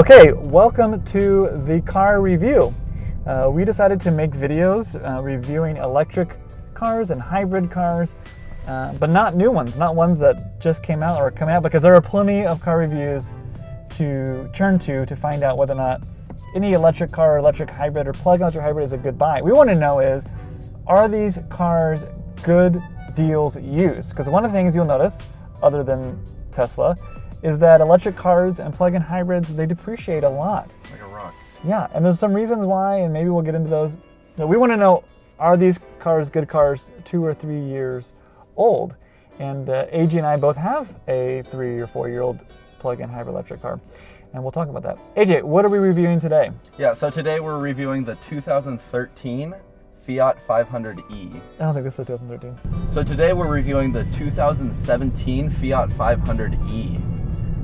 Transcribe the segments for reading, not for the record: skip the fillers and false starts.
Okay, welcome to the car review. We decided to make videos reviewing electric cars and hybrid cars, but not new ones, not ones that just came out or are coming out, because there are plenty of car reviews to turn to find out whether or not any electric car, electric hybrid, or plug-in electric hybrid is a good buy. We want to know is, are these cars good deals used? Because one of the things you'll notice, other than Tesla, is that electric cars and plug-in hybrids, they depreciate a lot. Like a rock. Yeah, and there's some reasons why, and maybe we'll get into those. But we want to know, are these cars good cars 2 or 3 years old? And AJ and I both have a 3 or 4 year old plug-in hybrid electric car, and we'll talk about that. AJ, what are we reviewing today? Yeah, so today we're reviewing the 2013 Fiat 500e. I don't think this is 2013. So today we're reviewing the 2017 Fiat 500e.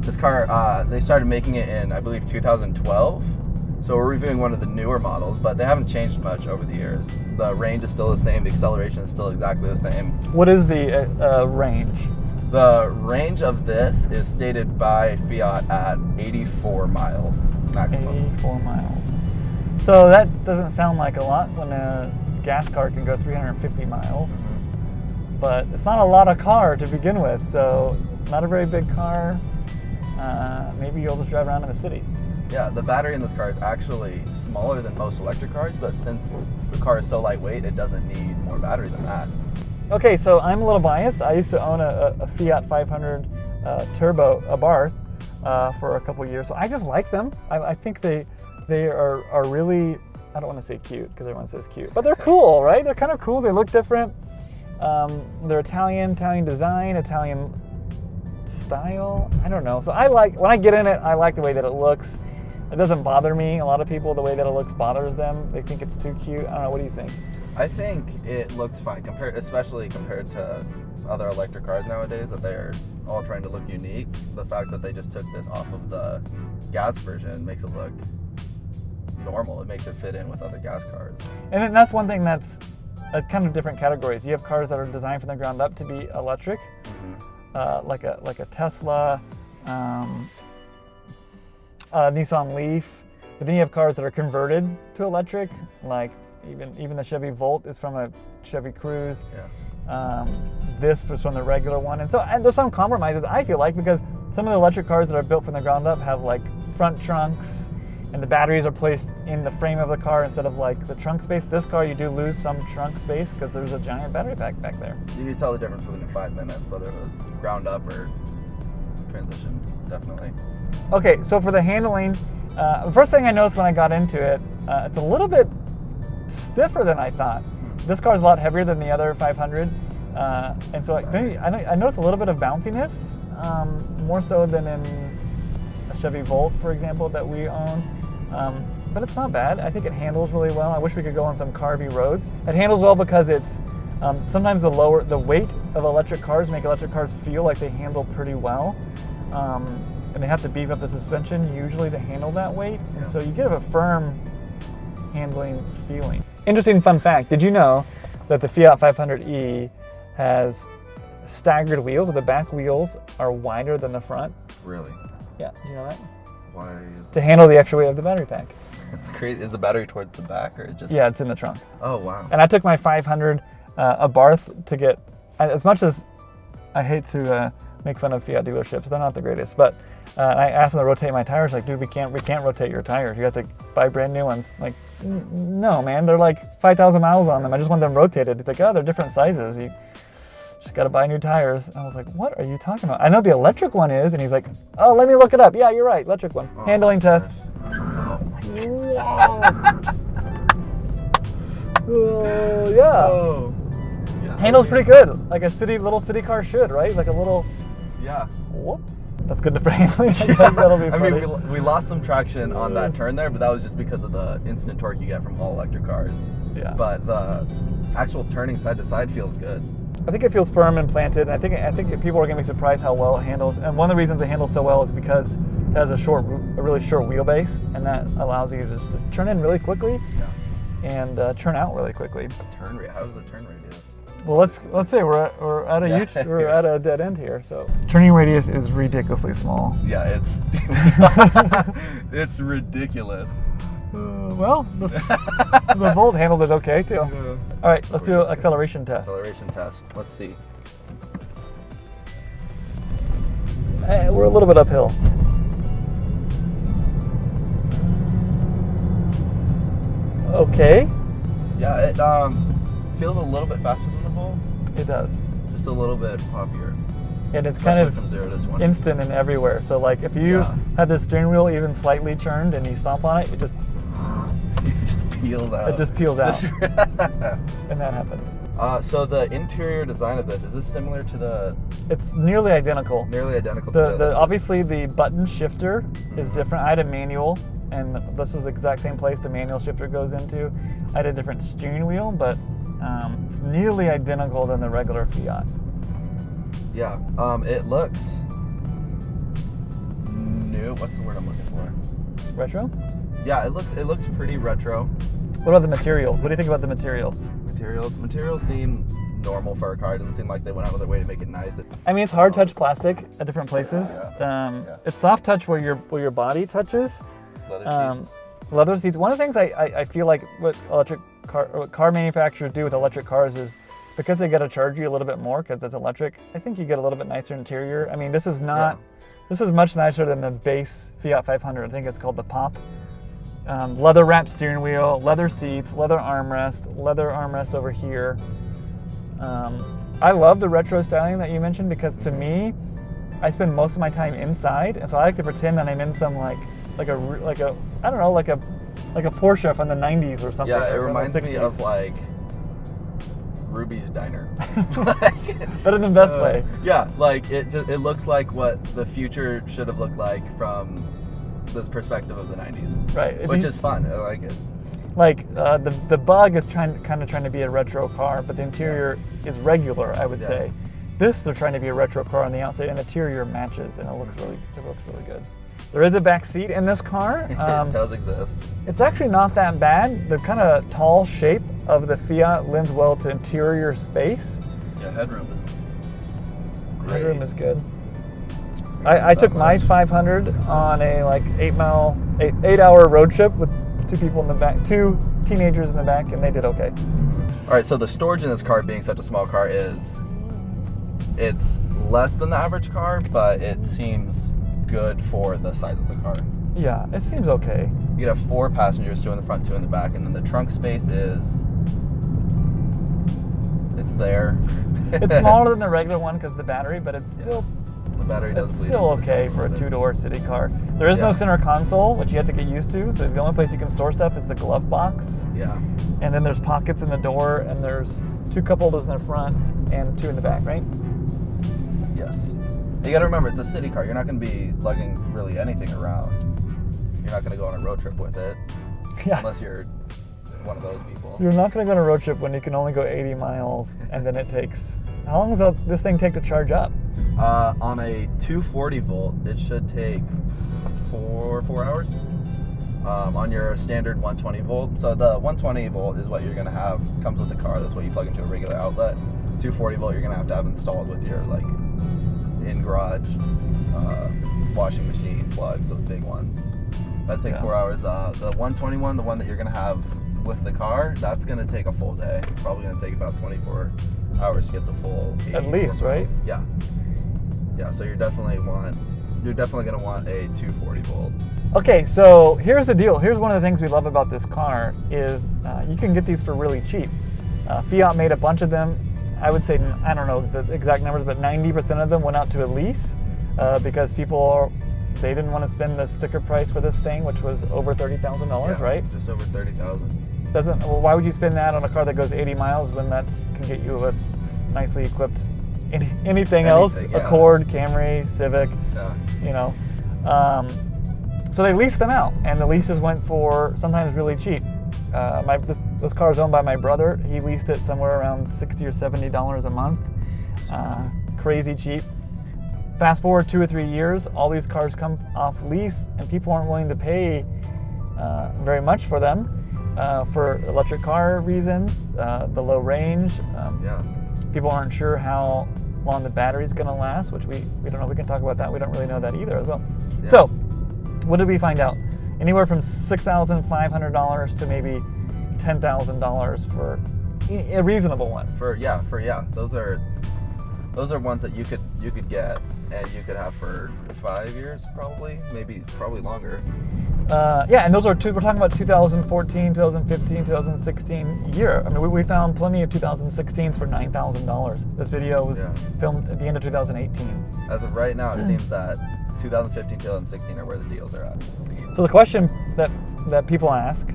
This car, they started making it in, I believe, 2012. So we're reviewing one of the newer models, but they haven't changed much over the years. The range is still the same, the acceleration is still exactly the same. What is the range? The range of this is stated by Fiat at 84 miles maximum. 84 miles. So that doesn't sound like a lot when a gas car can go 350 miles. But it's not a lot of car to begin with, so not a very big car. Maybe you'll just drive around in the city. Yeah, the battery in this car is actually smaller than most electric cars, but since the car is so lightweight, it doesn't need more battery than that. Okay, so I'm a little biased. I used to own a Fiat 500 Turbo Abarth for a couple years, so I just like them. I think they are really, I don't want to say cute because everyone says cute, but they're cool, right? They're kind of cool. They look different. They're Italian design, Italian style. I don't know. So I like, when I get in it, I like the way that it looks. It doesn't bother me. A lot of people, the way that it looks bothers them. They think it's too cute. I don't know. What do you think? I think it looks fine, especially compared to other electric cars nowadays, that they're all trying to look unique. The fact that they just took this off of the gas version makes it look normal. It makes it fit in with other gas cars. And that's one thing that's a kind of different categories. You have cars that are designed from the ground up to be electric, like a Tesla, Nissan Leaf. But then you have cars that are converted to electric, like even the Chevy Volt is from a Chevy Cruze. Yeah. This was from the regular one. And there's some compromises, I feel like, because some of the electric cars that are built from the ground up have like front trunks, and the batteries are placed in the frame of the car instead of like the trunk space. This car, you do lose some trunk space because there's a giant battery pack back there. You can tell the difference within 5 minutes, whether it was ground up or transitioned, definitely. Okay, so for the handling, the first thing I noticed when I got into it, it's a little bit stiffer than I thought. This car is a lot heavier than the other 500, and so I noticed a little bit of bounciness, more so than in a Chevy Volt, for example, that we own. But it's not bad. I think it handles really well. I wish we could go on some carvy roads. It handles well because it's sometimes the weight of electric cars make electric cars feel like they handle pretty well. And they have to beef up the suspension usually to handle that weight. And so you get a firm handling feeling. Interesting fun fact, did you know that the Fiat 500e has staggered wheels, so the back wheels are wider than the front? Really? Yeah, did you know that? Why is To handle the extra weight of the battery pack. It's crazy. Is the battery towards the back or just? Yeah, it's in the trunk. Oh, wow. And I took my 500 Abarth to get, as much as I hate to make fun of Fiat dealerships, they're not the greatest, but I asked them to rotate my tires, like, dude, we can't rotate your tires. You have to buy brand new ones. Like, no, man, they're like 5,000 miles on them. I just want them rotated. It's like, oh, they're different sizes. You just got to buy new tires. I was like, what are you talking about? I know the electric one is, and he's like, oh, let me look it up. Yeah, you're right, electric one. Oh, handling test. Oh, my God. Yeah. Oh. Yeah. Handles pretty good, like a little city car should, right? Like a little. Yeah. Whoops. That's good for handling. I guess that'll be funny. I mean, we lost some traction on that turn there, but that was just because of the instant torque you get from all electric cars. Yeah. But the actual turning side to side feels good. I think it feels firm and planted, and I think people are going to be surprised how well it handles. And one of the reasons it handles so well is because it has a really short wheelbase, and that allows you just to turn in really quickly and turn out really quickly. Turn rate? How does the turn radius? Well, let's say we're at a Yeah. we're at a dead end here. So turning radius is ridiculously small. Yeah, it's it's ridiculous. Well, the Volt handled it okay too. All right, let's do an acceleration test. Acceleration test. Let's see. We're a little bit uphill. Okay, Yeah, it feels a little bit faster than the Volt. it does. Just a little bit poppier. And it's Especially kind of from 0 to 20. instant and everywhere. So like if you Yeah. had the steering wheel even slightly turned and you stomp on it, it just It just peels out. out. And that happens. So the interior design of this, is this similar to the It's nearly identical. nearly identical to The obviously the button shifter is different. I had a manual, and this is the exact same place the manual shifter goes into. I had a different steering wheel, but it's nearly identical than the regular Fiat. Yeah, it looks new. What's the word I'm looking for? Retro? Yeah, it looks pretty retro. What about the materials? What do you think about the materials? Materials seem normal for a car. It doesn't seem like they went out of their way to make it nice. I mean, it's hard touch plastic at different places. Yeah. It's soft touch where your body touches. Leather seats. Leather seats. One of the things I feel like what car manufacturers do with electric cars is because they got to charge you a little bit more because it's electric. I think you get a little bit nicer interior. I mean, this is not. Yeah. This is much nicer than the base Fiat 500. I think it's called the Pop. Leather wrapped steering wheel, leather seats, leather armrest over here. I love the retro styling that you mentioned because to me, I spend most of my time inside, and so I like to pretend that I'm in some like a I don't know like a Porsche from the 90s or something. Yeah, it or reminds the me 60s. of like Ruby's Diner. But in the best way. Yeah, like it looks like what the future should have looked like from the perspective of the 90s. Right. Which is fun. I like it. Like the Bug is trying to be a retro car, but the interior is regular, I would Yeah. say. This they're trying to be a retro car on the outside, and the interior matches, and it looks really good. There is a back seat in this car. It does exist. It's actually not that bad. The kind of tall shape of the Fiat lends well to interior space. Yeah, headroom is great. Headroom is good. I took my 500 on a like 8-hour road trip with two people in the back, two teenagers in the back, and they did okay. All right, so the storage in this car, being such a small car, it's less than the average car, but it seems good for the size of the car. Yeah, it seems okay. You have 4 passengers, 2 in the front, 2 in the back, and then the trunk space it's there. It's smaller than the regular one because of the battery, but it's still The battery does it's bleed still into the okay trunk for a little bit. 2-door city car. There is no Yeah. center console, which you have to get used to. So the only place you can store stuff is the glove box. Yeah. And then there's pockets in the door, and there's 2 cup holders in the front and 2 in the back, right? Yes. You got to remember, it's a city car. You're not going to be lugging really anything around. You're not going to go on a road trip with it, Yeah. unless you're one of those people. You're not going to go on a road trip when you can only go 80 miles, and then it takes. How long does this thing take to charge up? On a 240 volt, it should take 4 hours. On your standard 120 volt. So the 120 volt is what you're going to have, comes with the car. That's what you plug into a regular outlet. 240 volt, you're going to have installed with your like in-garage washing machine plugs, those big ones. That takes 4 hours. The 120 one, the one that you're going to have with the car, that's going to take a full day. Probably going to take about 24 hours to get the full 84 At least, miles. right? Yeah. Yeah, so you're definitely going to want a 240 volt. Okay, so here's the deal. Here's one of the things we love about this car is you can get these for really cheap. Fiat made a bunch of them. I would say, I don't know the exact numbers, but 90% of them went out to a lease because they didn't want to spend the sticker price for this thing, which was over $30,000, right? Just over 30,000. Well, why would you spend that on a car that goes 80 miles when that can get you a nicely equipped anything else? Yeah. Accord, Camry, Civic, Yeah. you know. So they leased them out, and the leases went for sometimes really cheap. This car is owned by my brother. He leased it somewhere around $60 or $70 a month. Crazy cheap. Fast forward 2 or 3 years, all these cars come off lease, and people aren't willing to pay very much for them for electric car reasons, the low range. Yeah. People aren't sure how long the battery's going to last, which we don't know. We can talk about that. We don't really know that either as well. Yeah. So, what did we find out? Anywhere from $6,500 to maybe $10,000 for a reasonable one. Those are ones that you could get and you could have for 5 years, probably longer. And those are we're talking about 2014, 2015, 2016 year. I mean, we found plenty of 2016s for $9,000. This video was filmed at the end of 2018. As of right now, it seems that 2015, 2016 are where the deals are at. So the question that people ask,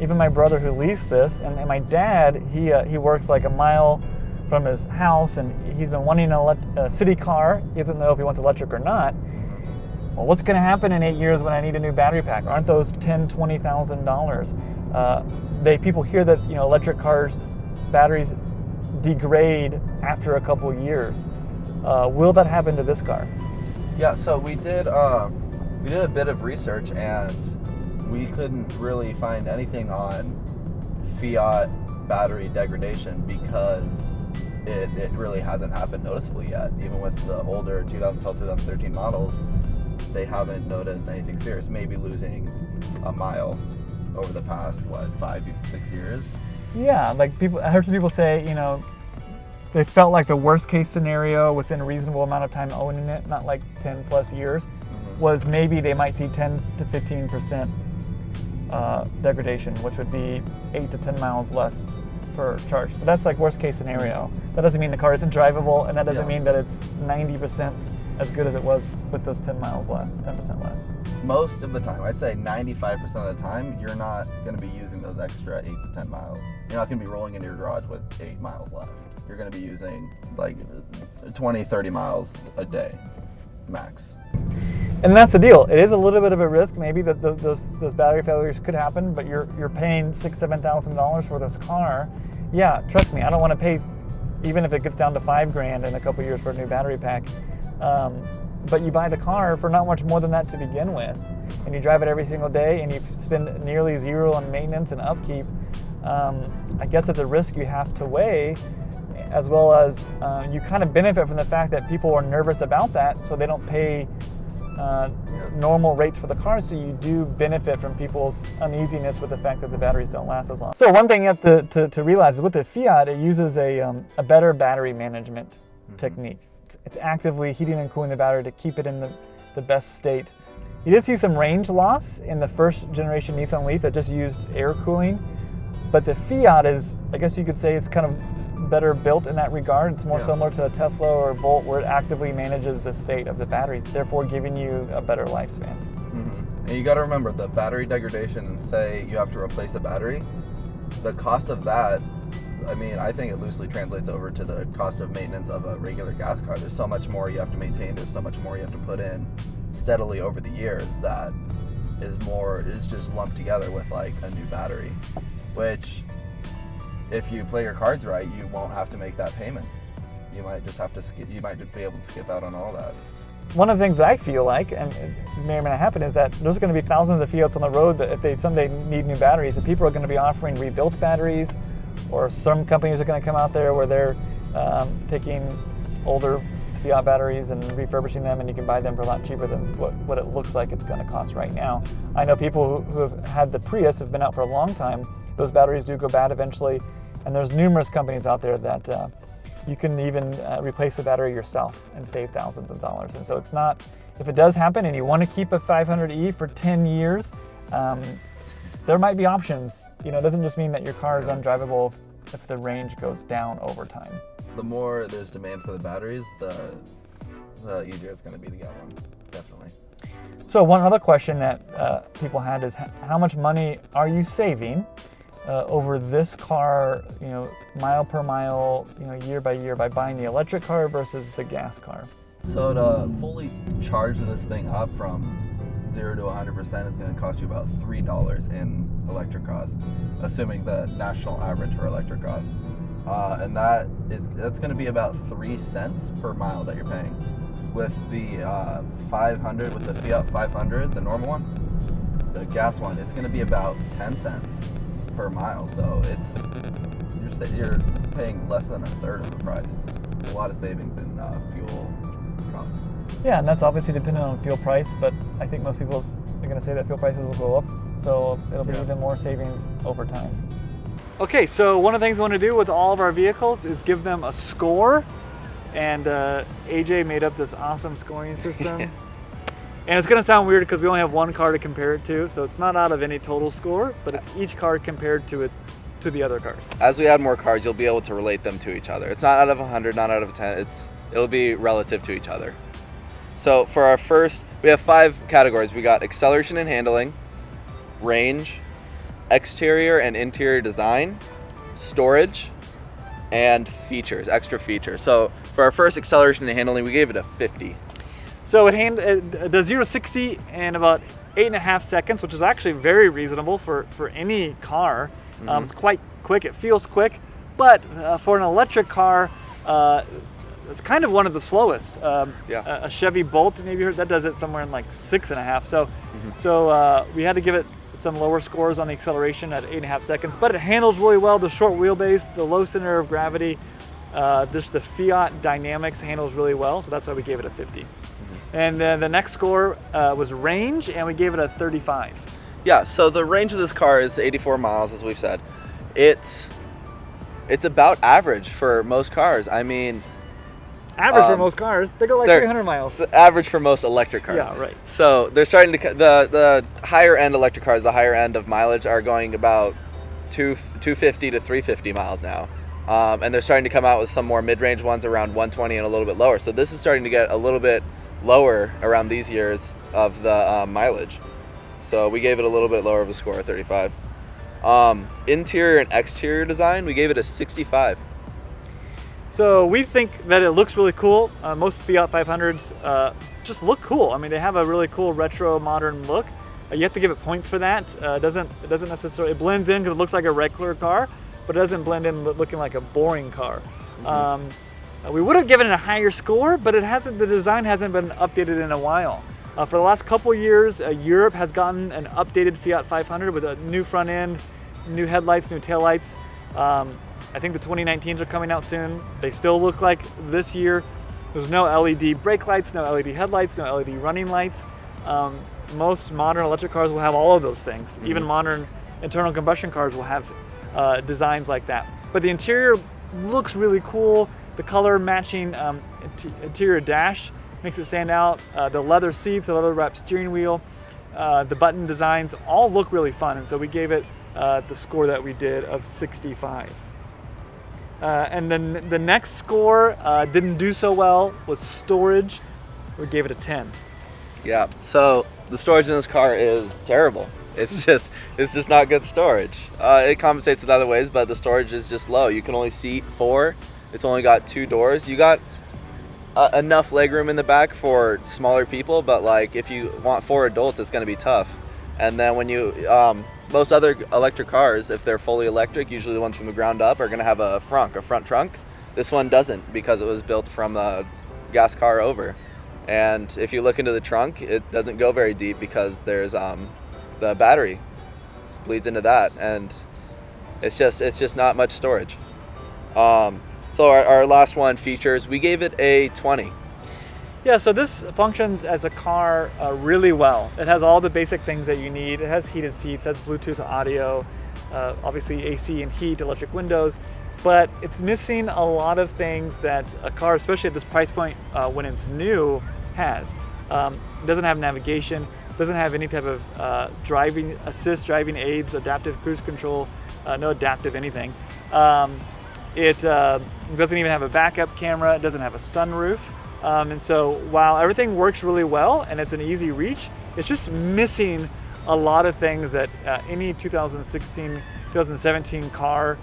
even my brother who leased this, and my dad, he works like a mile from his house, and he's been wanting a city car. He doesn't know if he wants electric or not. Well, what's going to happen in 8 years when I need a new battery pack? Aren't those $10,000, $20,000? People hear that electric cars batteries degrade after a couple of years. Will that happen to this car? Yeah. So we did a bit of research, and we couldn't really find anything on Fiat battery degradation because it really hasn't happened noticeably yet. Even with the older 2012, 2013 models, they haven't noticed anything serious. Maybe losing a mile over the past 5, 6 years. Yeah, like I heard some people say, they felt like the worst case scenario within a reasonable amount of time owning it, not like 10 plus years, was maybe they might see 10 to 15% degradation, which would be 8 to 10 miles less per charge. But that's like worst case scenario. That doesn't mean the car isn't drivable, and that doesn't mean that it's 90% as good as it was with those 10 miles less, 10% less. Most of the time, I'd say 95% of the time, you're not going to be using those extra 8 to 10 miles. You're not going to be rolling into your garage with 8 miles left. You're going to be using like 20, 30 miles a day, max. And that's the deal. It is a little bit of a risk, maybe that those battery failures could happen, but you're paying $6,000, $7,000 for this car. Yeah, trust me, I don't want to pay, even if it gets down to $5,000 in a couple years for a new battery pack. But you buy the car for not much more than that to begin with, and you drive it every single day, and you spend nearly zero on maintenance and upkeep. I guess it's a risk you have to weigh, as well as you kind of benefit from the fact that people are nervous about that, so they don't pay normal rates for the car, so you do benefit from people's uneasiness with the fact that the batteries don't last as long. So one thing you have to realize is with the Fiat, it uses a better battery management technique. It's actively heating and cooling the battery to keep it in the best state. You did see some range loss in the first generation Nissan Leaf that just used air cooling, but the Fiat is, I guess you could say, it's kind of better built in that regard. It's more similar to a Tesla or a Volt, where it actively manages the state of the battery, therefore giving you a better lifespan. And you got to remember, the battery degradation, say you have to replace a battery, the cost of that, I think it loosely translates over to the cost of maintenance of a regular gas car. There's so much more you have to maintain, there's so much more you have to put in steadily over the years that is just lumped together with like a new battery, which if you play your cards right, you won't have to make that payment. You might just have to you might just be able to skip out on all that. One of the things that I feel like, and it may or may not happen, is that there's going to be thousands of Fiats on the road that if they someday need new batteries, that people are going to be offering rebuilt batteries, or some companies are going to come out there where they're taking older Fiat batteries and refurbishing them, and you can buy them for a lot cheaper than what it looks like it's going to cost right now. I know people who have had the Prius, have been out for a long time. Those batteries do go bad eventually, and there's numerous companies out there that you can even replace the battery yourself and save thousands of dollars. And so it's not, if it does happen and you want to keep a 500e for 10 years, there might be options. It doesn't just mean that your car is undrivable if the range goes down over time. The more there's demand for the batteries, the easier it's going to be to get one, definitely. So one other question that people had is, how much money are you saving over this car, mile per mile, year by year, by buying the electric car versus the gas car? So to fully charge this thing up from 0 to 100% is going to cost you about $3 in electric costs, assuming the national average for electric costs. And that's going to be about 3 cents per mile that you're paying. With the 500, with the Fiat 500, the normal one, the gas one, it's going to be about 10 cents per mile. So you're you're paying less than a third of the price. It's a lot of savings in fuel costs. Yeah, and that's obviously dependent on fuel price, but I think most people are going to say that fuel prices will go up, so it'll be even more savings over time. Okay, so one of the things we want to do with all of our vehicles is give them a score, and AJ made up this awesome scoring system. And it's going to sound weird because we only have one car to compare it to, so it's not out of any total score, but it's each car compared to the other cars. As we add more cars, you'll be able to relate them to each other. It's not out of 100, not out of 10. It'll be relative to each other. So for our first, we have 5 categories. We got acceleration and handling, range, exterior and interior design, storage, and features, extra features. So for our first acceleration and handling, we gave it a 50. So it does 0 to 60 in about 8.5 seconds, which is actually very reasonable for any car. It's quite quick. It feels quick, but for an electric car, it's kind of one of the slowest. A Chevy Bolt, maybe you heard, that does it somewhere in like 6.5. So we had to give it some lower scores on the acceleration at 8.5 seconds, but it handles really well. The short wheelbase, the low center of gravity, the Fiat dynamics handles really well, so that's why we gave it a 50. And then the next score was range, and we gave it a 35. Yeah, so the range of this car is 84 miles, as we've said. It's about average for most cars. I mean, average for most cars, they go like 300 miles. It's average for most electric cars. Yeah, right. So they're starting to the higher end electric cars, the higher end of mileage, are going about 250 to 350 miles now. And they're starting to come out with some more mid-range ones around 120 and a little bit lower. So this is starting to get a little bit lower around these years of the mileage. So we gave it a little bit lower of a score, 35. Interior and exterior design, we gave it a 65. So we think that it looks really cool. Most Fiat 500s just look cool. I mean, they have a really cool retro modern look. You have to give it points for that. It doesn't necessarily, it blends in because it looks like a regular car, but it doesn't blend in looking like a boring car. We would have given it a higher score, but the design hasn't been updated in a while. For the last couple years, Europe has gotten an updated Fiat 500 with a new front end, new headlights, new taillights. I think the 2019s are coming out soon. They still look like this year. There's no LED brake lights, no LED headlights, no LED running lights. Most modern electric cars will have all of those things. Even modern internal combustion cars will have designs like that. But the interior looks really cool. The color matching interior dash makes it stand out. The leather seats, the leather wrapped steering wheel, the button designs all look really fun. And so we gave it the score that we did of 65. And then the next score didn't do so well was storage. We gave it a 10. Yeah, so the storage in this car is terrible. It's just not good storage. It compensates in other ways, but the storage is just low. You can only seat 4. It's only got 2 doors. You got enough legroom in the back for smaller people, but like if you want 4 adults, it's going to be tough. And then when you most other electric cars, if they're fully electric, usually the ones from the ground up, are going to have a front trunk. This one doesn't, because it was built from a gas car over. And if you look into the trunk, it doesn't go very deep because there's the battery bleeds into that, and it's just not much storage. So our last one, features, we gave it a 20. Yeah, so this functions as a car really well. It has all the basic things that you need. It has heated seats, it has Bluetooth audio, obviously AC and heat, electric windows, but it's missing a lot of things that a car, especially at this price point when it's new, has. It doesn't have navigation, doesn't have any type of driving assist, driving aids, adaptive cruise control, no adaptive anything. It doesn't even have a backup camera, it doesn't have a sunroof. And so while everything works really well and it's an easy reach, it's just missing a lot of things that any 2016, 2017 car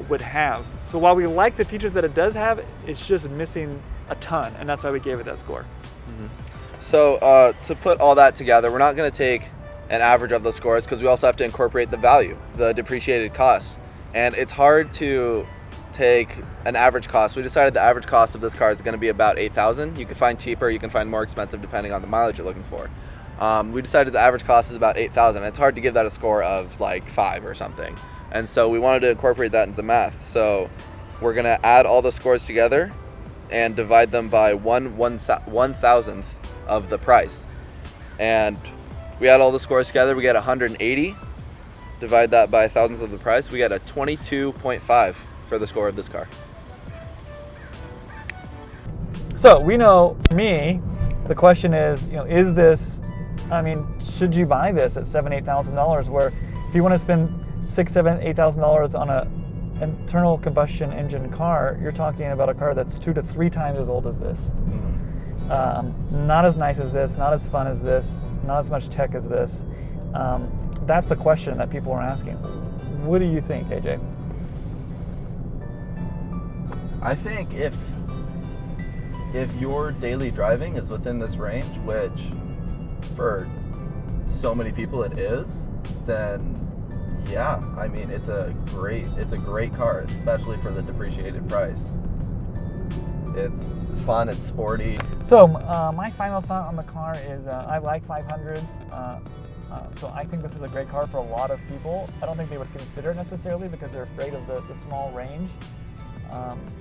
would have. So while we like the features that it does have, it's just missing a ton, and that's why we gave it that score. So to put all that together, we're not going to take an average of those scores because we also have to incorporate the value, the depreciated cost. And it's hard to take an average cost. We decided the average cost of this car is going to be about $8,000. You can find cheaper, you can find more expensive depending on the mileage you're looking for. We decided the average cost is about $8,000. It's hard to give that a score of like 5 or something. And so we wanted to incorporate that into the math. So we're going to add all the scores together and divide them by 1/1000th of the price. And we add all the scores together, we get 180. Divide that by 1,000th of the price, we get a 22.5 for the score of this car. So we know, for me, the question is, is this, should you buy this at $7,000, $8,000? Where if you want to spend $6,000, $7,000, $8,000 on a internal combustion engine car, you're talking about a car that's 2 to 3 times as old as this. Not as nice as this, not as fun as this, not as much tech as this. That's the question that people are asking. What do you think, AJ? I think if your daily driving is within this range, which for so many people it is, then yeah, it's a great car, especially for the depreciated price. It's fun, it's sporty. So my final thought on the car is I like 500s. So I think this is a great car for a lot of people. I don't think they would consider it necessarily because they're afraid of the small range.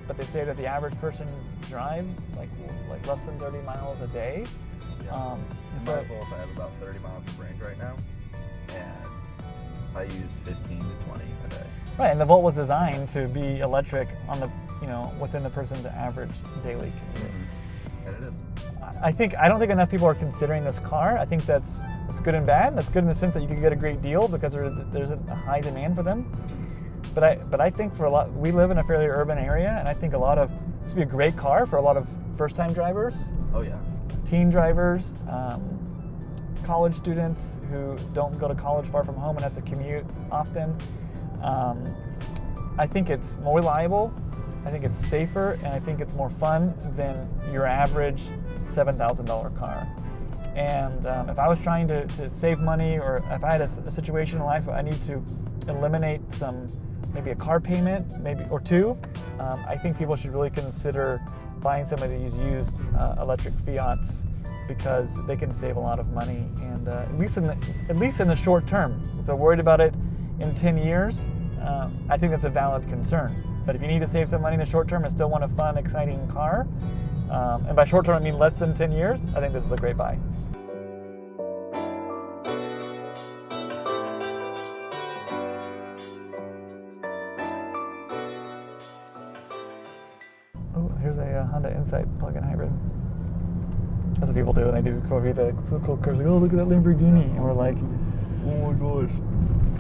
But they say that the average person drives like less than 30 miles a day. Yeah. So I have about 30 miles of range right now, and I use 15 to 20 a day. Right, and the Volt was designed to be electric on the within the person's average daily commute. And it is. I don't think enough people are considering this car. I think that's good and bad. That's good in the sense that you can get a great deal because there's a high demand for them. But I think we live in a fairly urban area, and I think this would be a great car for a lot of first-time drivers. Oh yeah. Teen drivers, college students who don't go to college far from home and have to commute often. I think it's more reliable. I think it's safer, and I think it's more fun than your average $7,000 car. And if I was trying to save money, or if I had a situation in life where I need to eliminate maybe a car payment, or two, I think people should really consider buying some of these used electric Fiats because they can save a lot of money, and at least in the short term. If they're worried about it in 10 years, I think that's a valid concern. But if you need to save some money in the short term and still want a fun, exciting car, and by short term I mean less than 10 years, I think this is a great buy. Oh, here's a Honda Insight plug-in hybrid. That's what people do when they do cool cars. Like, oh, look at that Lamborghini. And we're like, oh my gosh.